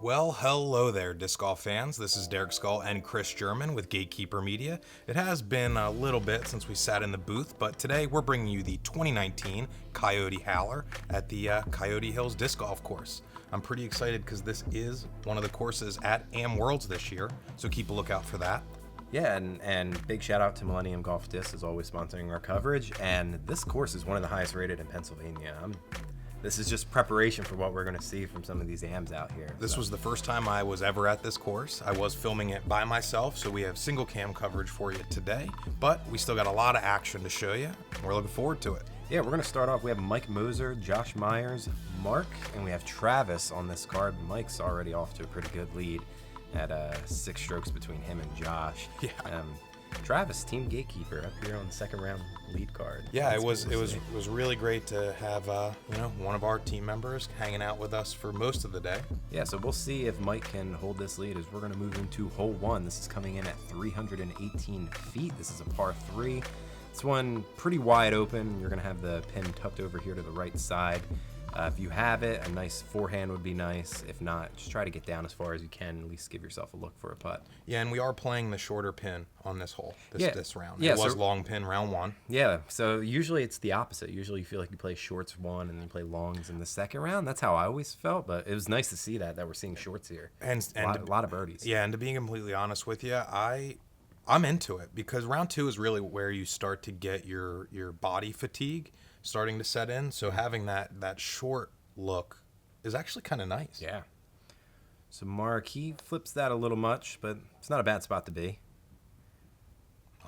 Well, hello there, disc golf fans. This is Derek Scull and Chris German with Gatekeeper Media. It has been a little bit since we sat in the booth, but today we're bringing you the 2019 Coyote Howler at the Coyote Hills Disc Golf Course. I'm pretty excited because this is one of the courses at Am Worlds this year, so keep a lookout for that. Yeah, and big shout out to Millennium Golf Disc is always sponsoring our coverage, and this course is one of the highest rated in Pennsylvania. This is just preparation for what we're going to see from some of these AMs out here. This was the first time I was ever at this course. I was filming it by myself, so we have single cam coverage for you today, but we still got a lot of action to show you. We're looking forward to it. Yeah, we're going to start off. We have Mike Moser, Josh Myers, Mark, and we have Travis on this card. Mike's already off to a pretty good lead at 6 strokes between him and Josh. Yeah. Travis, Team Gatekeeper, up here on the second round lead card. Yeah, That's it cool to see. was really great to have one of our team members hanging out with us for most of the day. Yeah, so we'll see if Mike can hold this lead as we're going to move into hole 1. This is coming in at 318 feet. This is a par 3. This one pretty wide open. You're going to have the pin tucked over here to the right side. If you have it, a nice forehand would be nice. If not, just try to get down as far as you can. At least give yourself a look for a putt. Yeah, and we are playing the shorter pin on this hole, this round. Yeah, it was long pin round 1. Yeah, so usually it's the opposite. Usually you feel like you play shorts 1 and then play longs in the second round. That's how I always felt, but it was nice to see that we're seeing shorts here. And a lot of birdies. Yeah, and to be completely honest with you, I'm into it because round 2 is really where you start to get your body fatigue starting to set in. So having that short look is actually kind of nice. Yeah. So Mark, he flips that a little much, but it's not a bad spot to be.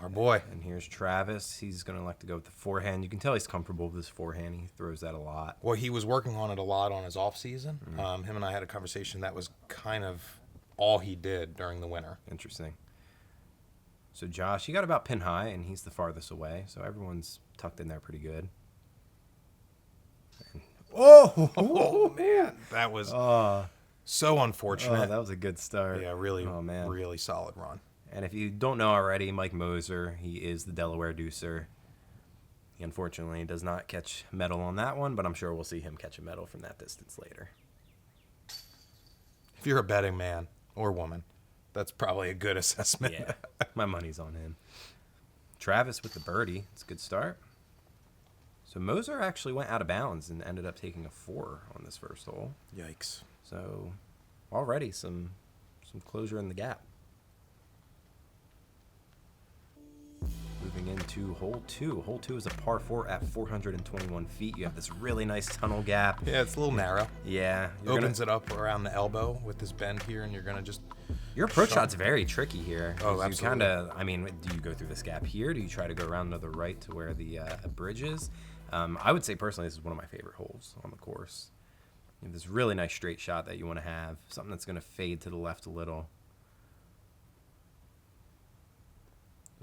Our boy. And here's Travis. He's going to like to go with the forehand. You can tell he's comfortable with his forehand. He throws that a lot. Well, he was working on it a lot on his off season. Him and I had a conversation that was kind of all he did during the winter. Interesting. So Josh, he got about pin high, and he's the farthest away. So everyone's tucked in there pretty good. Oh man, that was so unfortunate. Oh, that was a good start. Yeah, really solid run. And if you don't know already, Mike Moser, he is the Delaware Deucer. He unfortunately does not catch medal on that one, but I'm sure we'll see him catch a medal from that distance later. If you're a betting man or woman, that's probably a good assessment. Yeah, my money's on him. Travis with the birdie. It's a good start. So Moser actually went out of bounds and ended up taking a 4 on this first hole. Yikes. So already some closure in the gap. Moving into hole 2. Hole 2 is a par 4 at 421 feet. You have this really nice tunnel gap. Yeah, it's a little narrow. Yeah. Opens it up around the elbow with this bend here, and you're going to just... Your approach shot's very tricky here. Oh, absolutely. Do you go through this gap here? Do you try to go around to the right to where the bridge is? I would say personally this is one of my favorite holes on the course. You have this really nice straight shot that you want to have. Something that's going to fade to the left a little.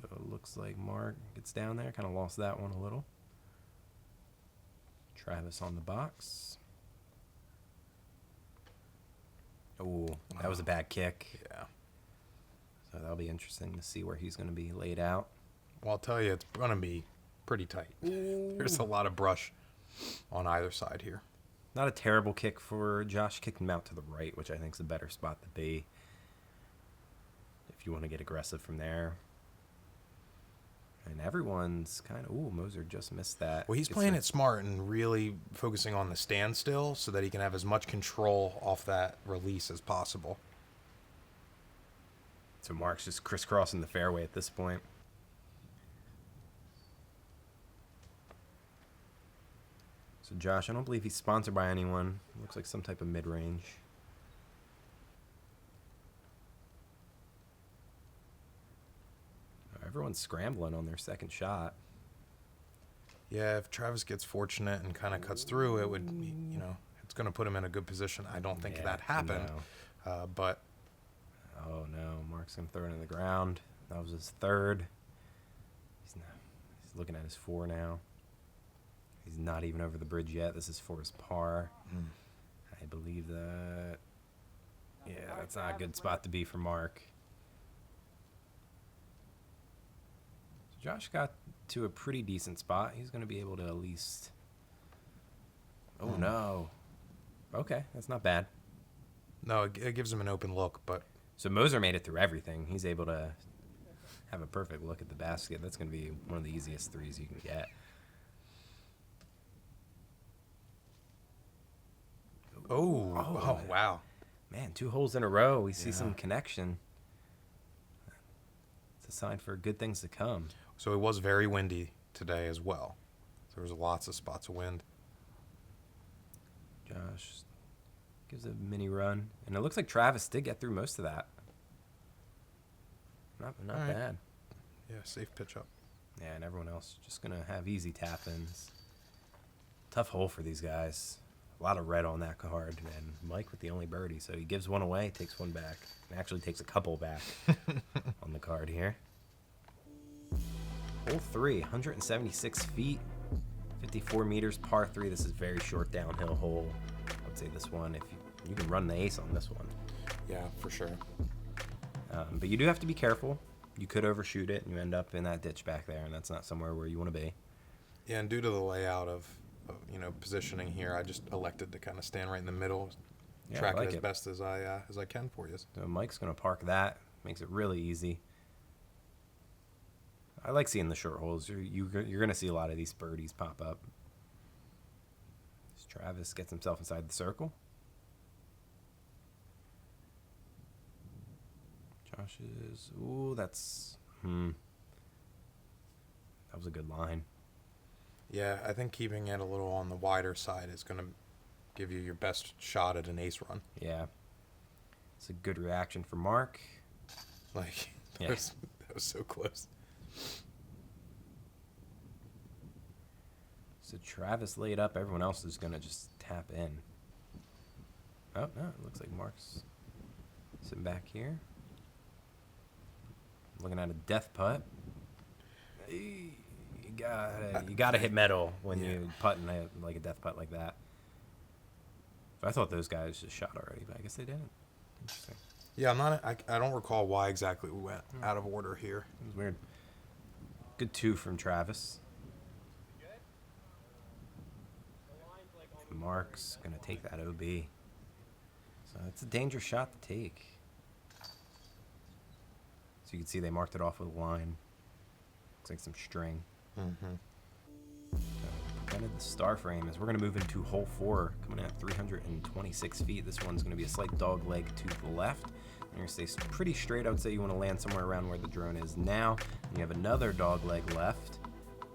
So it looks like Mark gets down there. Kind of lost that one a little. Travis on the box. Oh, that was a bad kick. Yeah. So that'll be interesting to see where he's going to be laid out. Well, I'll tell you, it's going to be pretty tight. There's a lot of brush on either side here. Not a terrible kick for Josh. Kicked him out to the right, which I think is a better spot to be if you want to get aggressive from there. And everyone's kind of... Ooh, Moser just missed that. Well, he's playing it smart and really focusing on the standstill so that he can have as much control off that release as possible. So Mark's just crisscrossing the fairway at this point. So Josh, I don't believe he's sponsored by anyone. Looks like some type of mid-range. Everyone's scrambling on their second shot. Yeah, if Travis gets fortunate and kind of cuts through, it would, it's going to put him in a good position. I don't think that happened, but... Oh, no. Mark's going to throw it in the ground. That was his third. He's looking at his 4 now. He's not even over the bridge yet. This is for his par. I believe that... Yeah, that's not a good spot to be for Mark. So Josh got to a pretty decent spot. He's going to be able to at least... Oh, no. Okay, that's not bad. No, it gives him an open look, but So Moser made it through everything. He's able to have a perfect look at the basket. That's going to be one of the easiest threes you can get. oh wow. Man, 2 holes in a row. We see some connection. It's a sign for good things to come. So it was very windy today as well. There was lots of spots of wind. Josh gives a mini run. And it looks like Travis did get through most of that. Not All right. bad. Yeah, safe pitch up. Yeah, and everyone else just going to have easy tap-ins. Tough hole for these guys. A lot of red on that card. And Mike with the only birdie. So he gives one away, takes one back. And actually takes a couple back on the card here. Hole 3, 176 feet, 54 meters, par 3. This is very short downhill hole. I would say this one, if you can run the ace on this one. Yeah, for sure. But you do have to be careful. You could overshoot it, and you end up in that ditch back there, and that's not somewhere where you want to be. Yeah, and due to the layout of positioning here, I just elected to kind of stand right in the middle, Yeah, track I like it as it. best as I can for you. So Mike's going to park that. Makes it really easy. I like seeing the short holes. You're going to see a lot of these birdies pop up. As Travis gets himself inside the circle. Josh is... Ooh, that's... That was a good line. Yeah, I think keeping it a little on the wider side is going to give you your best shot at an ace run. Yeah. It's a good reaction for Mark. Like, Yeah. that was so close. So Travis laid up. Everyone else is going to just tap in. Oh, no. It looks like Mark's sitting back here. Looking at a death putt. You gotta hit metal when you putt in like a death putt like that. I thought those guys just shot already, but I guess they didn't. Interesting. Yeah, I don't recall why exactly we went out of order here. It was weird. Good 2 from Travis. And Mark's gonna take that OB. So it's a dangerous shot to take. So you can see they marked it off with a line. Looks like some string. Mm-hmm. Prevented the star frame as we're going to move into hole 4, coming in at 326 feet. This one's going to be a slight dog leg to the left. You're going to stay pretty straight. I would say you want to land somewhere around where the drone is now. And you have another dog leg left.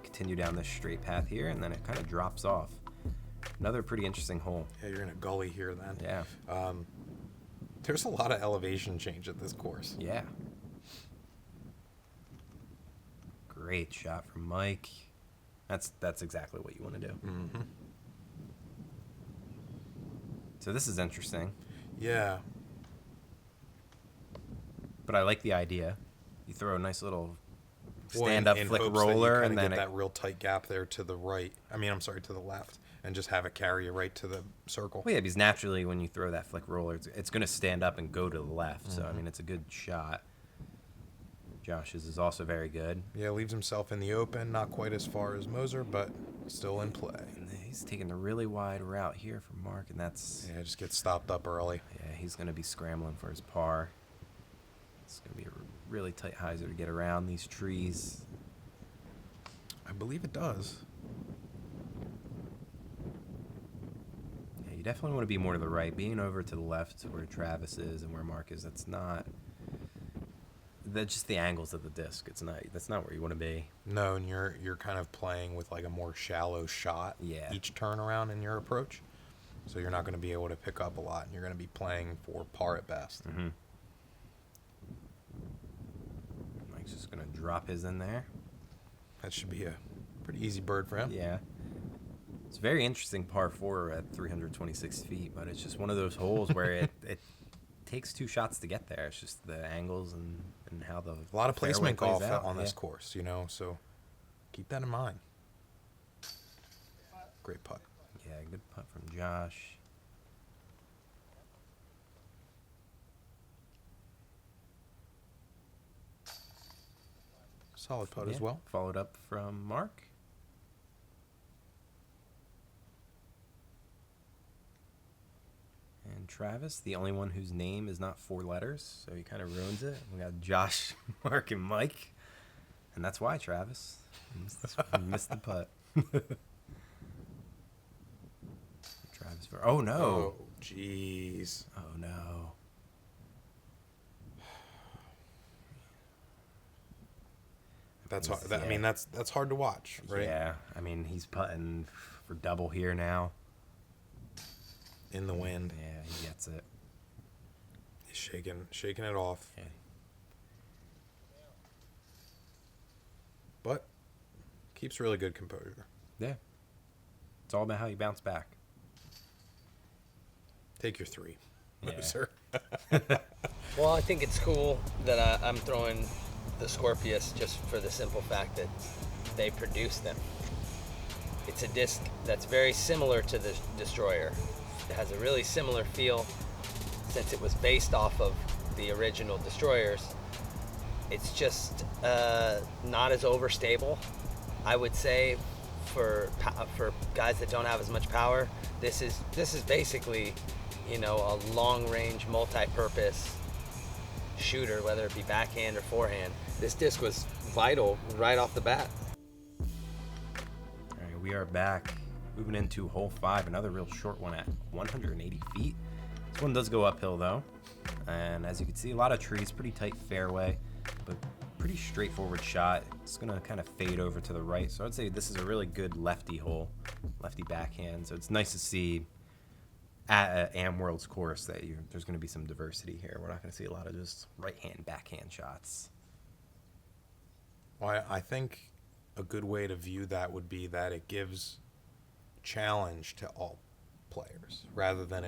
Continue down this straight path here, and then it kind of drops off. Another pretty interesting hole. Yeah, you're in a gully here then. Yeah. There's a lot of elevation change at this course. Yeah. Great shot from Mike. That's exactly what you want to do. Mm-hmm. So this is interesting, Yeah. but I like the idea. You throw a nice little Well, stand-up in flick hopes that you roller, kinda and then get that real tight gap there to the right. To the left, and just have it carry you right to the circle. well, yeah, because naturally when you throw that flick roller, it's going to stand up and go to the left. So I Mm-hmm. mean, it's a good shot. Josh's is also very good. Yeah, leaves himself in the open, not quite as far as Moser, but still in play. And he's taking the really wide route here for Mark, and that's Yeah, just gets stopped up early. yeah, he's going to be scrambling for his par. It's going to be a really tight hyzer to get around these trees. I believe it does. Yeah, you definitely want to be more to the right. Being over to the left where Travis is and where Mark is, that's just the angles of the disc. That's not where you want to be. No, and you're kind of playing with like a more shallow shot Yeah. each turnaround in your approach. So you're not going to be able to pick up a lot, and you're going to be playing for par at best. Mm-hmm. Mike's just going to drop his in there. That should be a pretty easy bird for him. Yeah. It's very interesting par 4 at 326 feet, but it's just one of those holes where it takes 2 shots to get there. It's just the angles and how the A lot of fairway placement plays golf out. on this Yeah. course, so keep that in mind. Great putt. Yeah, good putt from Josh. Solid putt as Yeah, well. Followed up from Mark. And And Travis, the only one whose name is not 4 letters, so he kind of ruins it. We got Josh, Mark, and Mike. And that's why, Travis. You missed the putt. Travis. Oh, no. Oh, jeez. Oh, no. That's hard. I mean, that's hard to watch, right? Yeah. I mean, he's putting for double here now. In the wind. Yeah, he gets it. He's shaking it off. Yeah. But keeps really good composure. Yeah. It's all about how you bounce back. Take your 3, Yeah. Moser. Well, I think it's cool that I'm throwing the Scorpius just for the simple fact that they produce them. It's a disc that's very similar to the Destroyer. It has a really similar feel since it was based off of the original Destroyers. It's just not as overstable, I would say, for guys that don't have as much power. This is basically, you know, a long-range, multi-purpose shooter, whether it be backhand or forehand. This disc was vital right off the bat. All right, we are back. Moving into hole 5, another real short one at 180 feet. This one does go uphill though. And as you can see, a lot of trees, pretty tight fairway, but pretty straightforward shot. It's gonna kind of fade over to the right. So I'd say this is a really good lefty hole, lefty backhand. So it's nice to see at Amworld's course that there's gonna be some diversity here. We're not gonna see a lot of just right-hand, backhand shots. Well, I think a good way to view that would be that it gives challenge to all players rather than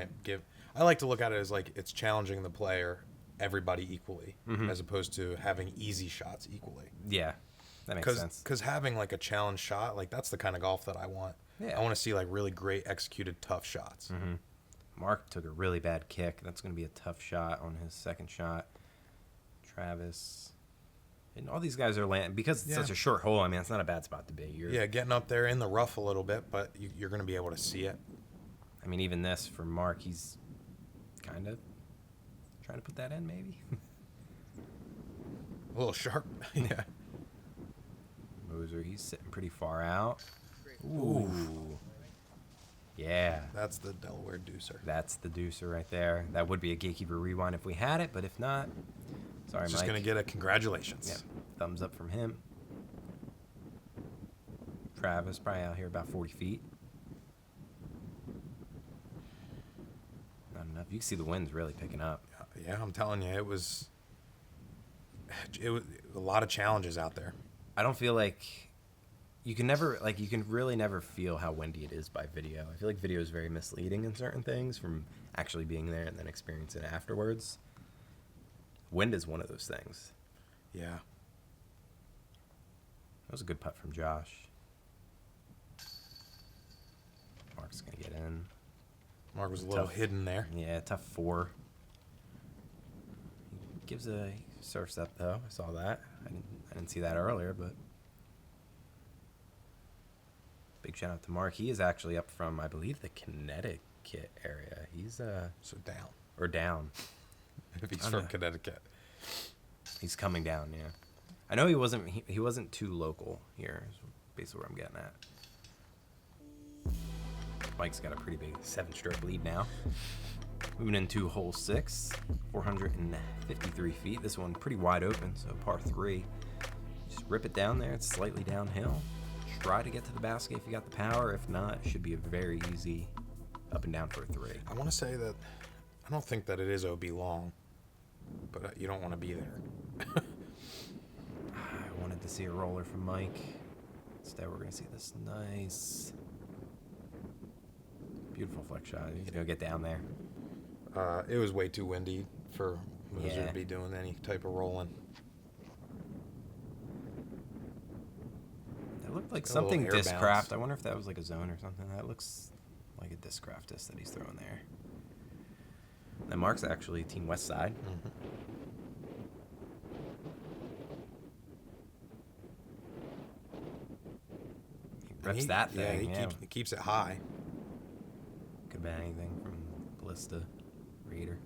I like to look at it as like it's challenging the player, everybody equally, as opposed to having easy shots equally. Yeah, that makes sense. Because having like a challenge shot, like that's the kind of golf that I want. Yeah. I want to see like really great executed tough shots. Mark took a really bad kick. That's going to be a tough shot on his second shot. Travis. And all these guys are landing. Because it's such a short hole, I mean, it's not a bad spot to be. Yeah, getting up there in the rough a little bit, but you're going to be able to see it. I mean, even this, for Mark, he's kind of trying to put that in, maybe. A little sharp. Yeah. Moser, he's sitting pretty far out. Ooh. Yeah. That's the Delaware Deucer. That's the deucer right there. That would be a Gatekeeper rewind if we had it, but if not, sorry, Mike. Just going to get a congratulations. Yeah. Thumbs up from him. Travis, probably out here about 40 feet. Not enough. You can see the wind's really picking up. Yeah, I'm telling you, it was a lot of challenges out there. I don't feel like you can really never feel how windy it is by video. I feel like video is very misleading in certain things from actually being there and then experiencing it afterwards. Wind is one of those things. Yeah. That was a good putt from Josh. Mark's going to get in. Mark was a little hidden there. Yeah, tough 4. He surfs up though. I saw that. I didn't see that earlier, but big shout out to Mark. He is actually up from, I believe, the Connecticut area. He's So down. or down. If he's from Connecticut. He's coming down. Yeah, I know he wasn't too local here. Is basically where I'm getting at. Mike's got a pretty big 7-stroke lead now. Moving into hole 6, 453 feet. This one pretty wide open, so par 3. Just rip it down there. It's slightly downhill. Try to get to the basket if you got the power. If not, it should be a very easy up and down for a 3. I want to say that I don't think that it is OB long, but you don't want to be there. I wanted to see a roller from Mike. Instead, we're going to see this nice, beautiful flex shot. He's going to get down there. It was way too windy for Moser Yeah. to be doing any type of rolling. That looked like A little something air DISCRAFT. bounce. I wonder if that was like a zone or something. That looks like a DISCRAFT disc that he's throwing there. And then Mark's actually Team West Side. He reps that thing. Yeah, he keeps it high. Could have been anything from Ballista. Gator.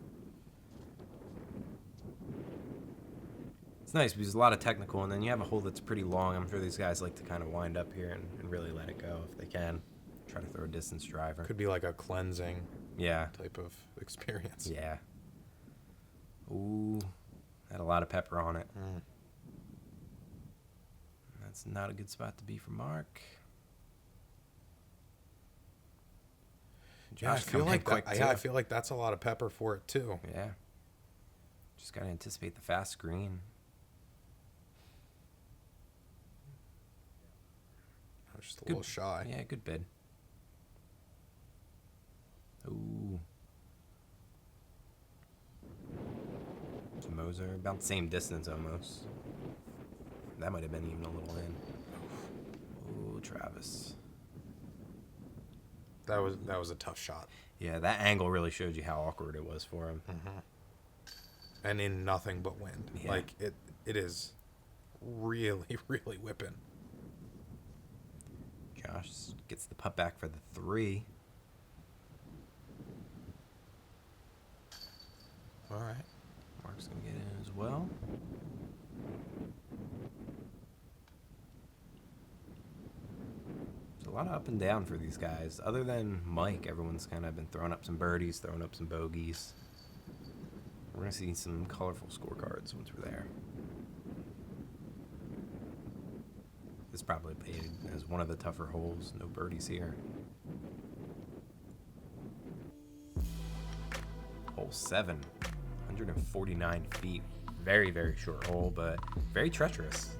It's nice because there's a lot of technical, and then you have a hole that's pretty long. I'm sure these guys like to kind of wind up here and really let it go if they can. Try to throw a distance driver. Could be like a cleansing Yeah. type of experience. Yeah. Ooh, had a lot of pepper on it. That's not a good spot to be for Mark. Yeah, I Josh feel coming in like quick, I too. feel like that's a lot of pepper for it too. Yeah. Just gotta anticipate the fast green. I was just a little shy. Yeah, good bid. Ooh. It's Moser, about the same distance almost. That might have been even a little in. Ooh, Travis. That was a tough shot. Yeah, that angle really showed you how awkward it was for him. And in nothing but wind. Yeah. Like it is really, really whipping. Josh gets the putt back for the 3. All right. Mark's gonna get in as well. There's a lot of up and down for these guys. Other than Mike, everyone's kind of been throwing up some birdies, throwing up some bogeys. We're gonna see some colorful scorecards once we're there. This probably played as one of the tougher holes. No birdies here. Hole 7, 149 feet. Very, very short hole, but very treacherous.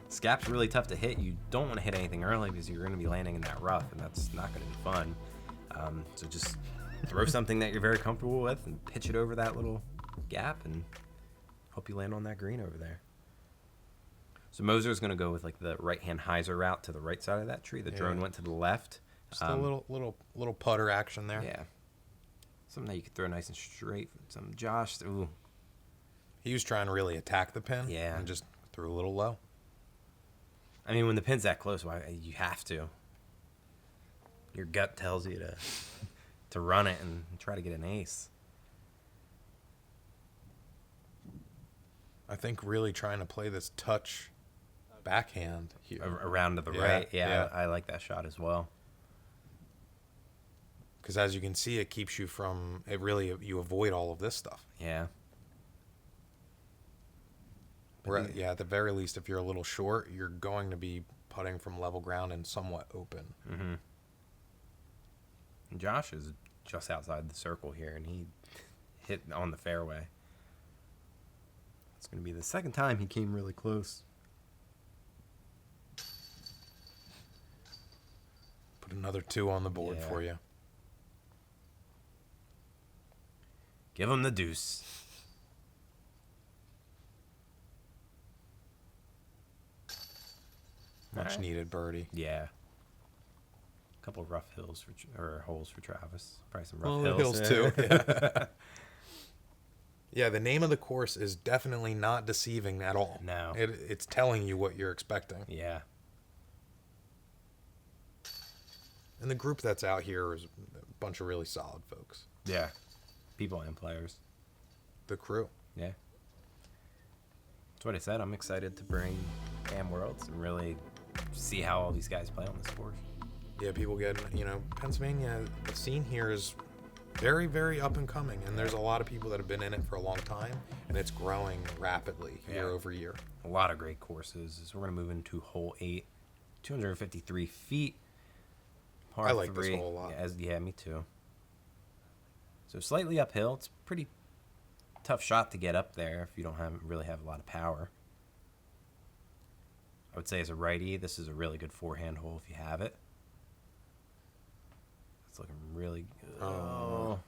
Scap's really tough to hit. You don't want to hit anything early because you're going to be landing in that rough, and that's not going to be fun. So just throw something that you're very comfortable with and pitch it over that little gap and hope you land on that green over there. So Moser's going to go with like the right-hand hyzer route to the right side of that tree. The drone went to the left. Just a little putter action there. Yeah. Something that you could throw nice and straight. Some Josh. Ooh. He was trying to really attack the pin. Yeah. And just threw a little low. I mean, when the pin's that close, you have to. Your gut tells you to run it and try to get an ace. I think really trying to play this touch backhand here. Around to the Yeah, right. Yeah, yeah. I like that shot as well. Because as you can see, it keeps you from it. Really, you avoid all of this stuff. Yeah. At the very least, if you're a little short, you're going to be putting from level ground and somewhat open. Mm-hmm. And Josh is just outside the circle here, and he hit on the fairway. It's going to be the second time he came really close. Put another 2 on the board Yeah. for you. Give him the deuce. Much Alright. needed birdie. Yeah. A couple of rough hills or holes for Travis. Probably some rough Well, hills. hills too. Yeah. Yeah, the name of the course is definitely not deceiving at all. No. It's telling you what you're expecting. Yeah. And the group that's out here is a bunch of really solid folks. Yeah. People and players. The crew. Yeah. That's what I said. I'm excited to bring Cam Worlds and really see how all these guys play on this course. Yeah, people get, Pennsylvania, the scene here is very, very up and coming. And there's a lot of people that have been in it for a long time. And it's growing rapidly year over year. A lot of great courses. So we're going to move into hole 8. 253 feet. Par I like this 3. hole a lot. Yeah, me too. So slightly uphill. It's a pretty tough shot to get up there if you don't really have a lot of power. I would say as a righty, this is a really good forehand hole if you have it. It's looking really good. Oh.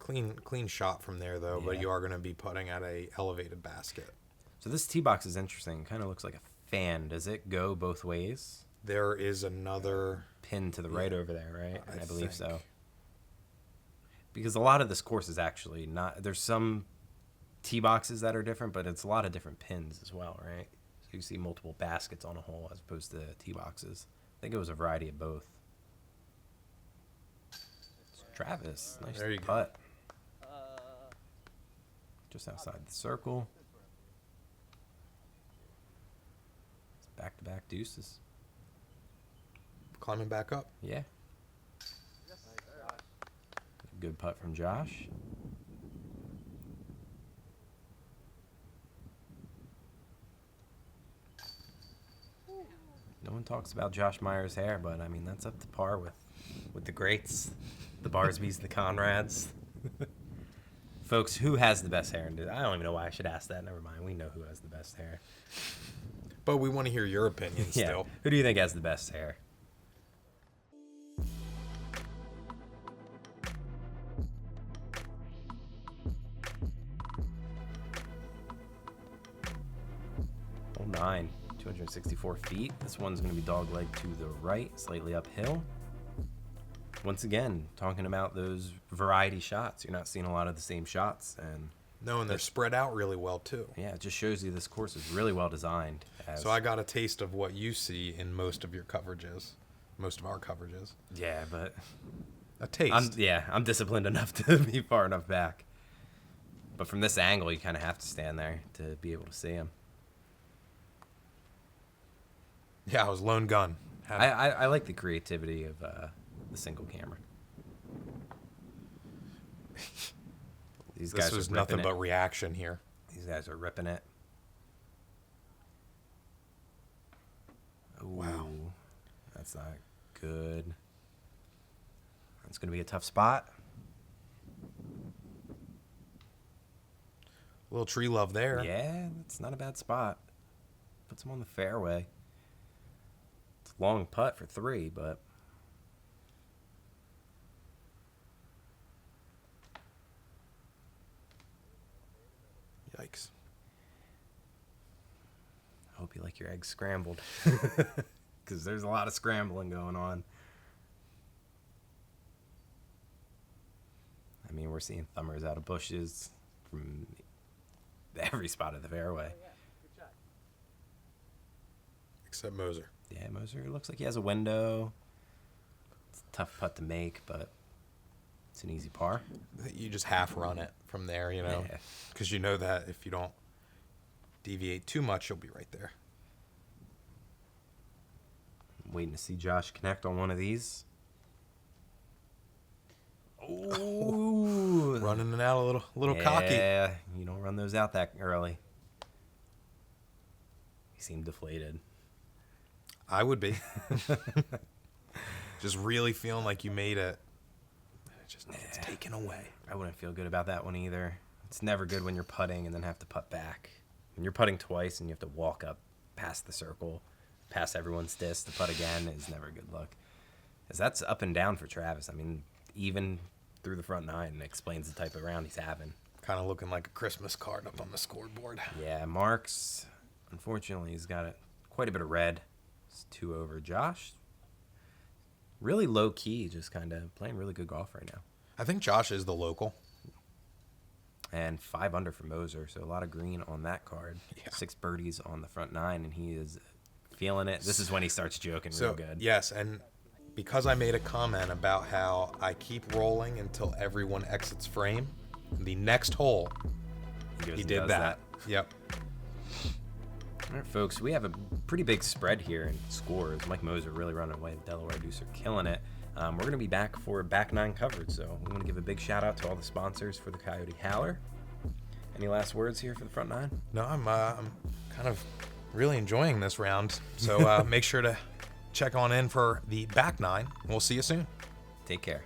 Man. Clean shot from there, though, but Yeah. you are going to be putting at a elevated basket. So this tee box is interesting. It kind of looks like a fan. Does it go both ways? There is another Pin to the right over there, right? I believe so. think. Because a lot of this course is actually not. There's some tee boxes that are different, but it's a lot of different pins as well, right? So you see multiple baskets on a hole as opposed to tee boxes. I think it was a variety of both. Travis, nice There you go. putt. Just outside the circle. Back-to-back deuces. Climbing back up. Yeah. Good putt from Josh. No one talks about Josh Meyer's hair, but I mean that's up to par with the greats, the Barsbys, the Conrads. Folks, who has the best hair? I don't even know why I should ask that. Never mind. We know who has the best hair. But we want to hear your opinion Yeah. still. Who do you think has the best hair? Hole 9, 264 feet. This one's going to be dogleg to the right, slightly uphill. Once again, talking about those variety shots. You're not seeing a lot of the same shots, and No, and they're spread out really well too. yeah, it just shows you this course is really well designed. So I got a taste of what you see in most of your coverages, most of our coverages. Yeah, but A taste. I'm disciplined enough to be far enough back. But from this angle, you kind of have to stand there to be able to see him. Yeah, I was lone gun. I like the creativity of the single camera. These guys This was are nothing ripping but reaction here. These guys are ripping it. Ooh, Wow. That's not good. That's going to be a tough spot. A little tree love there. Yeah, that's not a bad spot. Puts him on the fairway. It's a long putt for 3, but Yikes. I hope you like your eggs scrambled. Because there's a lot of scrambling going on. I mean, we're seeing thumbers out of bushes from every spot of the fairway. Except Moser. Yeah, Moser looks like he has a window. It's a tough putt to make, but it's an easy par. You just half run it from there, you know, Yeah. because you know that if you don't deviate too much, you'll be right there. I'm waiting to see Josh connect on one of these. Ooh. Running it out a little cocky. Yeah, you don't run those out that early. He seemed deflated. I would be. Just really feeling like you made it. It just needs taken away. I wouldn't feel good about that one either. It's never good when you're putting and then have to putt back. When you're putting twice and you have to walk up past the circle, past everyone's disc to putt again is never good luck. Because that's up and down for Travis. I mean, even through the front 9 explains the type of round he's having. Kind of looking like a Christmas card up on the scoreboard. Yeah, Marks, unfortunately, he's got quite a bit of red. It's 2 over. Josh, really low key, just kind of playing really good golf right now. I think Josh is the local. And 5 under for Moser, so a lot of green on that card. Yeah. 6 birdies on the front 9, and he is feeling it. This is when he starts joking real good. Yes, and because I made a comment about how I keep rolling until everyone exits frame, the next hole, goes he and did does that. Yep. All right, folks, we have a pretty big spread here in scores. Mike Moser really running away. The Delaware Deucer killing it. We're going to be back for back 9 coverage, so we want to give a big shout out to all the sponsors for the Coyote Howler. Any last words here for the front 9? No, I'm kind of really enjoying this round. So make sure to check on in for the back 9. We'll see you soon. Take care.